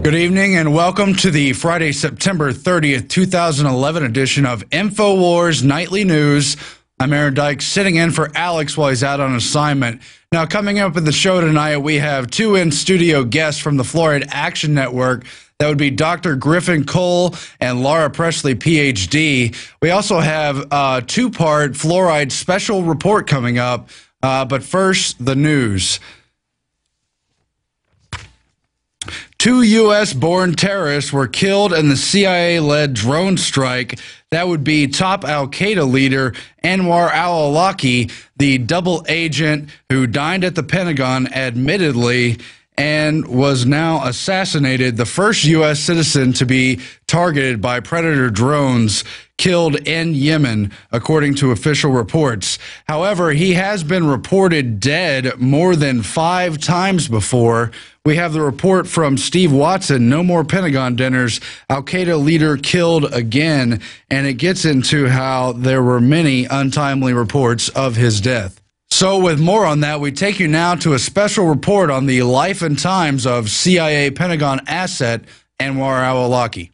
Good evening and welcome to the Friday, September 30th, 2011 edition of INFOWARS Nightly News. I'm Aaron Dykes, sitting in for Alex while he's out on assignment. Now, coming up in the show tonight, we have two in-studio guests from the Fluoride Action Network. That would be Dr. Griffen Cole and Laura Presley, Ph.D. We also have a two-part fluoride special report coming up. But first, the news. Two U.S.-born terrorists were killed in the CIA-led drone strike. That would be top Al-Qaeda leader Anwar Al-Awlaki, the double agent who dined at the Pentagon admittedly and was now assassinated, the first U.S. citizen to be targeted by predator drones killed in Yemen, according to official reports. However, he has been reported dead more than 5 times before. We have the report from Steve Watson, no more Pentagon dinners, Al-Qaeda leader killed again, and it gets into how there were many untimely reports of his death. So with more on that, we take you now to a special report on the life and times of CIA Pentagon asset Anwar Al-Awlaki.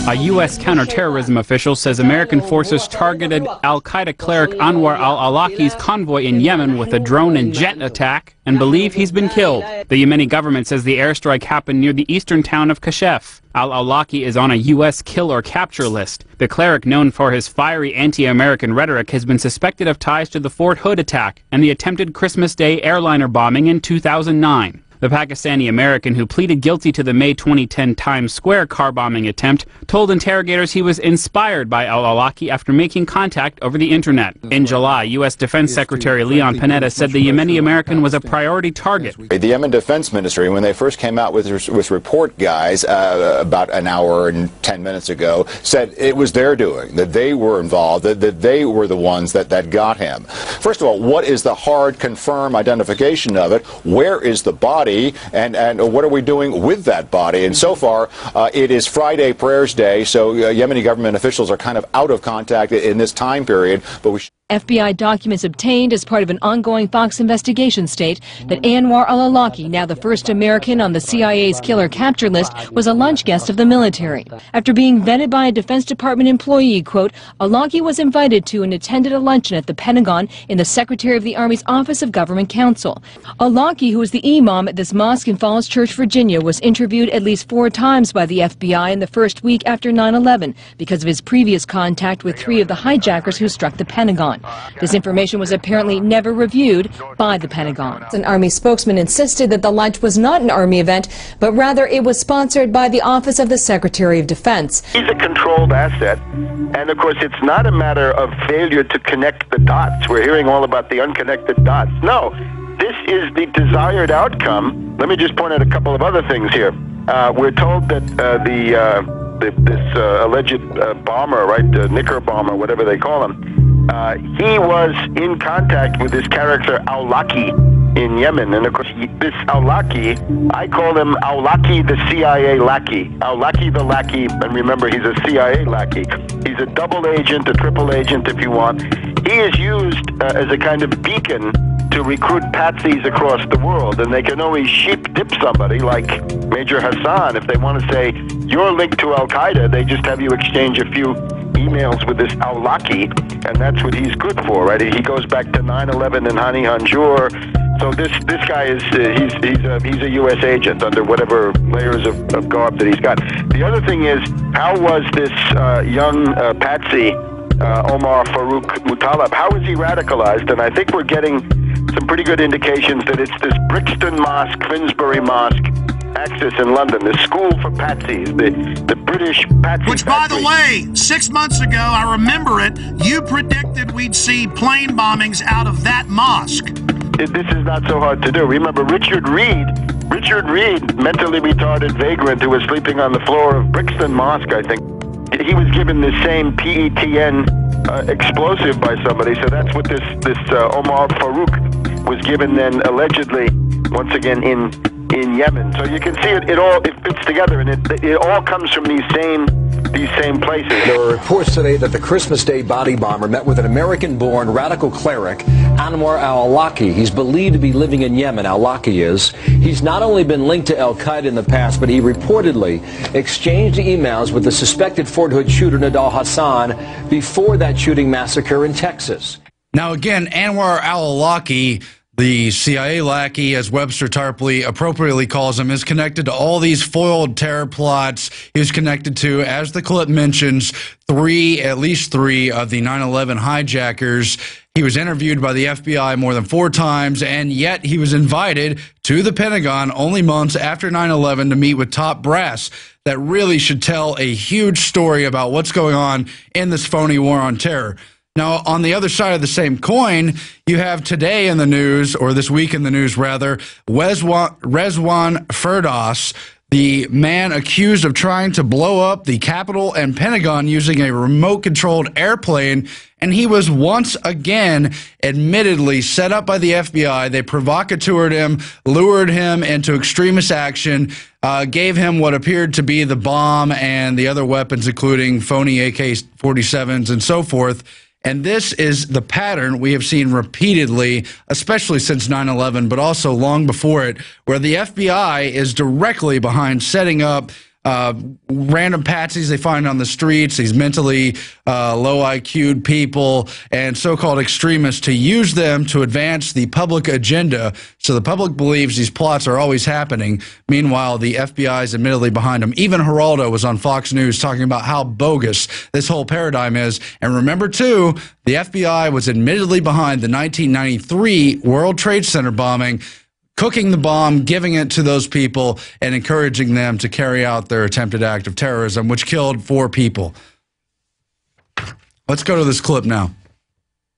A U.S. counterterrorism official says American forces targeted al-Qaeda cleric Anwar al-Awlaki's convoy in Yemen with a drone and jet attack and believe he's been killed. The Yemeni government says the airstrike happened near the eastern town of Kashef. Al-Awlaki is on a U.S. kill or capture list. The cleric, known for his fiery anti-American rhetoric, has been suspected of ties to the Fort Hood attack and the attempted Christmas Day airliner bombing in 2009. The Pakistani-American, who pleaded guilty to the May 2010 Times Square car bombing attempt, told interrogators he was inspired by Al-Awlaki after making contact over the internet. In July, U.S. Defense Secretary Leon Panetta said the Yemeni-American was a priority target. The Yemen Defense Ministry, when they first came out with this report, guys, about an hour and 10 minutes ago, said it was their doing, that they were involved, that they were the ones that got him. First of all, what is the hard, confirmed identification of it? Where is the body? And what are we doing with that body? And so far, it is Friday Prayers Day, so Yemeni government officials are kind of out of contact in this time period. But FBI documents obtained as part of an ongoing Fox investigation state that Anwar Al-Awlaki, now the first American on the CIA's killer capture list, was a lunch guest of the military. After being vetted by a Defense Department employee, quote, Awlaki was invited to and attended a luncheon at the Pentagon in the Secretary of the Army's Office of Government Counsel. Awlaki, who was the imam at this mosque in Falls Church, Virginia, was interviewed at least 4 times by the FBI in the first week after 9/11 because of his previous contact with 3 of the hijackers who struck the Pentagon. This information was apparently never reviewed by the Pentagon. An Army spokesman insisted that the lunch was not an Army event, but rather it was sponsored by the Office of the Secretary of Defense. He's a controlled asset, and of course it's not a matter of failure to connect the dots. We're hearing all about the unconnected dots. No, this is the desired outcome. Let me just point out a couple of other things here. We're told that this alleged bomber, right, Knicker bomber, whatever they call him, he was in contact with this character Al-Awlaki in Yemen. And of course, this Al-Awlaki, I call him Al-Awlaki the CIA lackey. Al-Awlaki the lackey, and remember, he's a CIA lackey. He's a double agent, a triple agent if you want. He is used as a kind of beacon to recruit patsies across the world, and they can always sheep dip somebody like Major Hassan. If they want to say, you're linked to Al-Qaeda, they just have you exchange a few emails with this Al-Awlaki, and that's what he's good for, right? He goes back to 9/11 and Hani Hanjour. So this guy is he's a U.S. agent under whatever layers of garb that he's got. The other thing is, how was this young patsy Omar Farouk Mutalab, how is he radicalized? And I think we're getting some pretty good indications that it's this Brixton Mosque, Finsbury Mosque Axis in London, the school for patsies, the British patsy. Which, by the way, 6 months ago, I remember it, you predicted we'd see plane bombings out of that mosque. This is not so hard to do. Remember Richard Reed, mentally retarded vagrant who was sleeping on the floor of Brixton Mosque, I think. He was given the same PETN explosive by somebody, so that's what this Omar Farouk was given then, allegedly, once again in in Yemen. So you can see it fits together, and it all comes from these same places. There are reports today that the Christmas Day body bomber met with an American-born radical cleric, Anwar Al-Awlaki. He's believed to be living in Yemen. Al-Awlaki is. He's not only been linked to Al-Qaeda in the past, but he reportedly exchanged emails with the suspected Fort Hood shooter Nidal Hassan before that shooting massacre in Texas. Now again, Anwar Al-Awlaki, the CIA lackey, as Webster Tarpley appropriately calls him, is connected to all these foiled terror plots. He was connected to, as the clip mentions, at least three of the 9/11 hijackers. He was interviewed by the FBI more than 4 times, and yet he was invited to the Pentagon only months after 9/11 to meet with top brass. That really should tell a huge story about what's going on in this phony war on terror. Now, on the other side of the same coin, you have today in the news, or this week in the news rather, Rezwan Firdaus, the man accused of trying to blow up the Capitol and Pentagon using a remote-controlled airplane, and he was once again admittedly set up by the FBI. They provocateured him, lured him into extremist action, gave him what appeared to be the bomb and the other weapons, including phony AK-47s and so forth. And this is the pattern we have seen repeatedly, especially since 9/11, but also long before it, where the FBI is directly behind setting up random patsies they find on the streets, these mentally low IQ'd people and so-called extremists, to use them to advance the public agenda. So the public believes these plots are always happening. Meanwhile, the FBI is admittedly behind them. Even Geraldo was on Fox News talking about how bogus this whole paradigm is. And remember, too, the FBI was admittedly behind the 1993 World Trade Center bombing, cooking the bomb, giving it to those people, and encouraging them to carry out their attempted act of terrorism, which killed 4 people. Let's go to this clip now.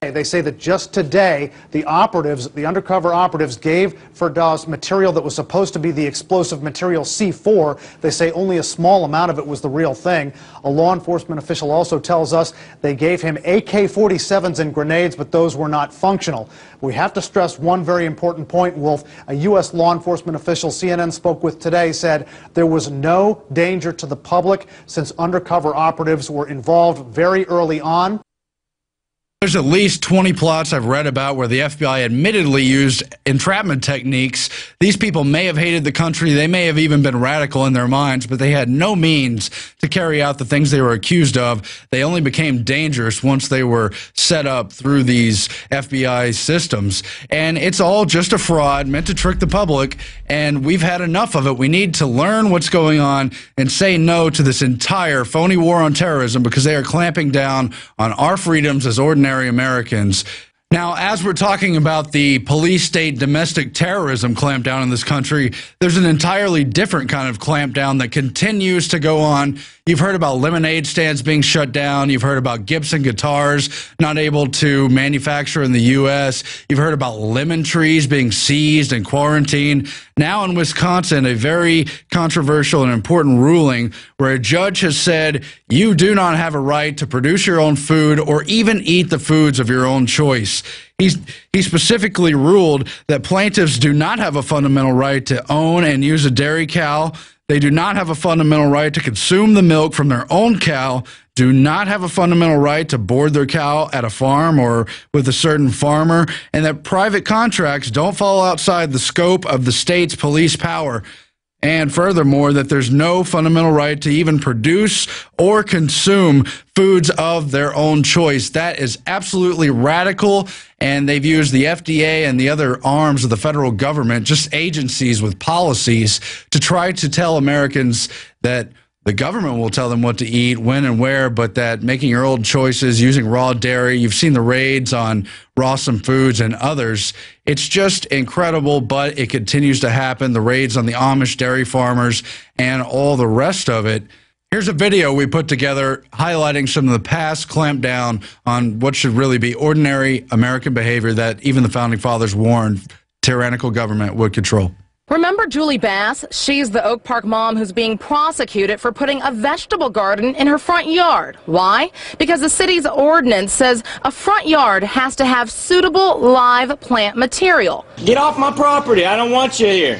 They say that just today, the undercover operatives gave Firdaus material that was supposed to be the explosive material C4. They say only a small amount of it was the real thing. A law enforcement official also tells us they gave him AK-47s and grenades, but those were not functional. We have to stress one very important point, Wolf. A U.S. law enforcement official CNN spoke with today said there was no danger to the public since undercover operatives were involved very early on. There's at least 20 plots I've read about where the FBI admittedly used entrapment techniques. These people may have hated the country. They may have even been radical in their minds, but they had no means to carry out the things they were accused of. They only became dangerous once they were set up through these FBI systems. And it's all just a fraud meant to trick the public, and we've had enough of it. We need to learn what's going on and say no to this entire phony war on terrorism, because they are clamping down on our freedoms as ordinary Americans. Now, as we're talking about the police state domestic terrorism clampdown in this country, there's an entirely different kind of clampdown that continues to go on. You've heard about lemonade stands being shut down. You've heard about Gibson guitars not able to manufacture in the U.S. You've heard about lemon trees being seized and quarantined. Now in Wisconsin, a very controversial and important ruling where a judge has said you do not have a right to produce your own food or even eat the foods of your own choice. He specifically ruled that plaintiffs do not have a fundamental right to own and use a dairy cow. They do not have a fundamental right to consume the milk from their own cow, do not have a fundamental right to board their cow at a farm or with a certain farmer, and that private contracts don't fall outside the scope of the state's police power. And furthermore, that there's no fundamental right to even produce or consume foods of their own choice. That is absolutely radical, and they've used the FDA and the other arms of the federal government, just agencies with policies, to try to tell Americans that the government will tell them what to eat, when and where, but that making your own choices, using raw dairy, you've seen the raids on Rawson Foods and others. It's just incredible, but it continues to happen. The raids on the Amish dairy farmers and all the rest of it. Here's a video we put together highlighting some of the past clampdown on what should really be ordinary American behavior that even the Founding Fathers warned tyrannical government would control. Remember Julie Bass? She's the Oak Park mom who's being prosecuted for putting a vegetable garden in her front yard. Why? Because the city's ordinance says a front yard has to have suitable live plant material. Get off my property. I don't want you here.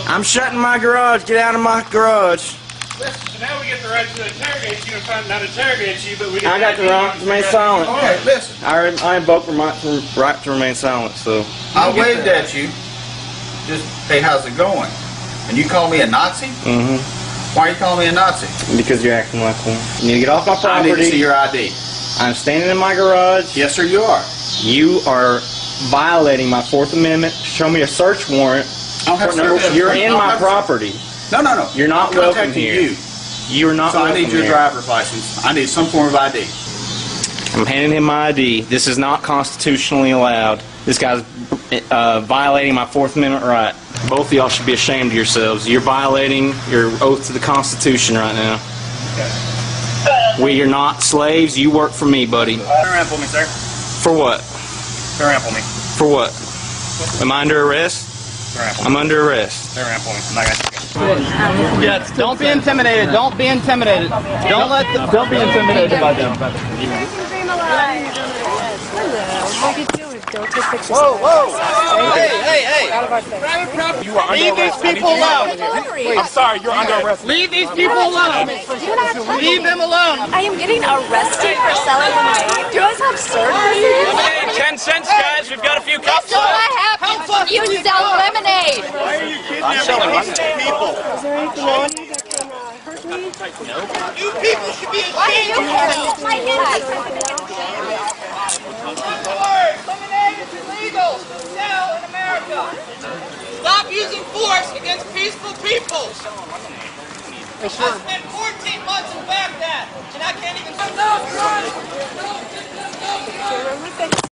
I'm shutting my garage. Get out of my garage. Listen, so now we get the right to interrogate you, and not interrogate you, but we get I got the right to remain silent. Okay, listen. I invoke my right to remain silent, so. I waved at you. Just, hey, how's it going? And you call me a Nazi? Mm-hmm. Why are you calling me a Nazi? Because you're acting like one. You need to get off my property. I need to see your ID. I'm standing in my garage. Yes, sir, you are. You are violating my Fourth Amendment. Show me a search warrant. I don't have to. You're in my property. No, no, no. You're not welcome here. You're not welcome here. So I need your driver's license. I need some form of ID. I'm handing him my ID. This is not constitutionally allowed. This guy's violating my Fourth Amendment right. Both of y'all should be ashamed of yourselves. You're violating your oath to the Constitution right now. We are not slaves. You work for me, buddy. Turn around for me, sir. For what? Turn around for me. For what? Am I under arrest? I'm under arrest. Turn around for me. I'm not gonna Yes, don't be intimidated. Don't be intimidated. Don't be intimidated by them. Don't take pictures. Whoa, whoa! Hey, hey, hey! You are under arrest. Leave these people alone. I'm sorry, you're under arrest. Leave these people alone. Leave them alone. I am getting arrested for selling lemonade. Do you guys have services? Lemonade, 10 cents, guys. We've got a few cups. That's what happens. You sell lemonade. Why are you kidnapping innocent people? Is there anything on you that can hurt me? You people should be Why are you hurting my head? Lemonade is illegal to sell in America. Stop using force against peaceful people. I spent 14 months in Baghdad, and I can't even...